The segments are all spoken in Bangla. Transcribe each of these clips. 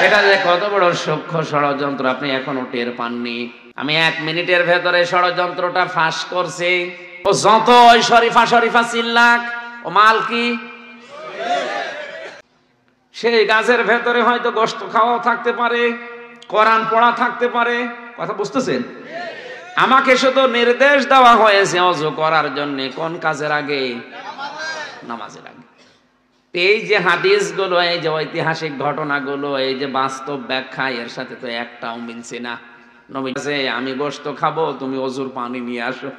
এটা যে কত বড় সূক্ষ্ম ষড়যন্ত্র আপনি এখনো টের পাননি। আমি 1 মিনিটের ভেতরে ষড়যন্ত্রটা ফাঁস করছি। ও যত ওই শরীফা শরীফা চিল্লাক, ও মাল কি সেই গাছের ভেতরে হয়তো গোশত খাওয়া থাকতে পারে, কোরআন পড়া থাকতে পারে। কথা বুঝতেছেন? আমাকে শুধু নির্দেশ দেওয়া হয়েছে ওযু করার জন্য। কোন কাজের আগে? নামাজের আগে। এই যে হাদিসগুলো, এই যে ঐতিহাসিক ঘটনাগুলো, এই যে বাস্তব ব্যাখ্যা, এর সাথে তো একটাও মিলছে না। নবী বলেছে আমি গোশত খাবো, তুমি ওযুর পানি নিয়ে আসো।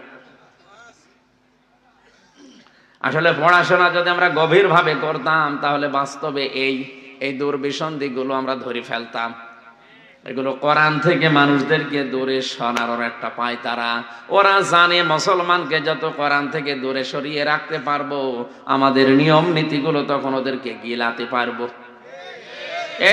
আসলে পড়াশোনা যদি আমরা গভীরভাবে করতাম তাহলে বাস্তবে এই দুর্বিসন্ধিগুলো আমরা ধরে ফেলতাম। এগুলো কোরআন থেকে মানুষদেরকে দূরে সরানোর একটা পায় তারা। ওরা জানে মুসলমানকে যত কোরআন থেকে দূরে সরিয়ে রাখতে পারবো, আমাদের নিয়ম নীতিগুলো তখন ওদেরকে গিলাতে পারবো।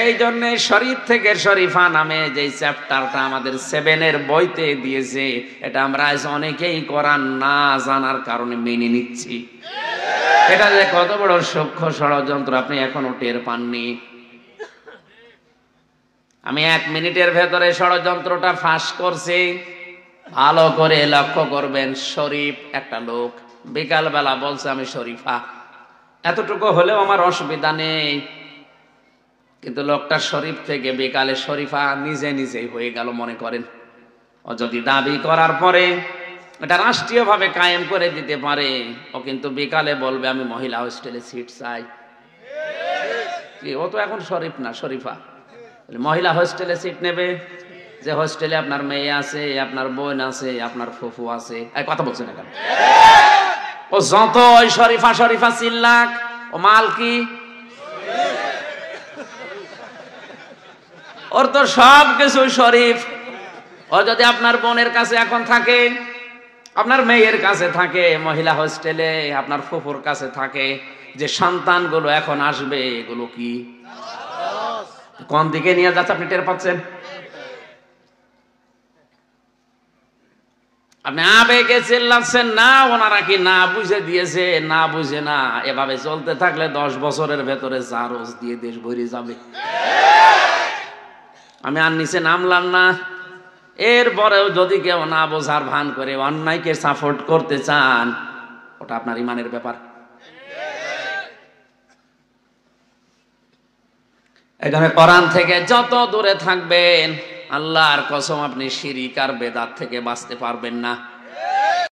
এই জন্য শরীফ থেকে শরীফা নামে যে চ্যাপ্টারটা আমাদের 7-এর বইতে দিয়েছে, এটা আমরা আজ অনেকেই কোরআন না জানার কারণে মেনে নিচ্ছি। এটা যে কত বড় সূক্ষ্ম ষড়যন্ত্র আপনি এখনো টের পাননি। আমি 1 মিনিটের ভেতরে ষড়যন্ত্রটা ফাঁস করছি। ভালো করে লক্ষ্য করবেন। শরীফ একটা লোক, বিকালবেলা বলছে আমি শরীফা। এতটুকু হলেও আমার অসুবিধা নেই, কিন্তু লোকটা শরীফ থেকে বিকালে শরীফা নিজে নিজেই হয়ে গেল মনে করেন। ও যদি দাবি করার পরে এটা রাষ্ট্রীয়ভাবে কায়েম করে দিতে পারে, ও কিন্তু বিকালে বলবে আমি মহিলা হোস্টেলে সিট চাই। ও তো এখন শরীফ না, শরীফা। মহিলা হোস্টেলে সিট নেবে, যে হোস্টেলে আপনার মেয়ে আছে, আপনার বোন আছে, আপনার ফুফু আছে। কথা বলছে না কেন? ও যত ওই শরীফা শরীফা চিল্লাক, ও মাল কি ওর তো সব কিছু শরীফ। ও যদি আপনার বোনের কাছে এখন থাকে, আপনার মেয়ের কাছে থাকে, মহিলা হোস্টেলে আপনার ফুফুর কাছে থাকে, যে সন্তানগুলো এখন আসবে এগুলো কি কোন দিকে নিয়ে যাচ্ছে আপনি টের পাচ্ছেন? আপনি আবেগে চিল্লাচ্ছেন না, ওনারা কি না বুঝে দিয়েছে? না বুঝে না। এভাবে চলতে থাকলে 10 বছরের ভেতরে জারজ দিয়ে দেশ ভরে যাবে। আমি আর নিচে নামলাম না। এরপরেও যদি কেউ না বোঝার ভান করে অন্যায়কে সাপোর্ট করতে চান, ওটা আপনার ইমানের ব্যাপার। এখানে কোরআন থেকে যত দূরে থাকবেন, আল্লাহর কসম আপনি শিরিক আর বেদাত থেকে বাঁচতে পারবেন না।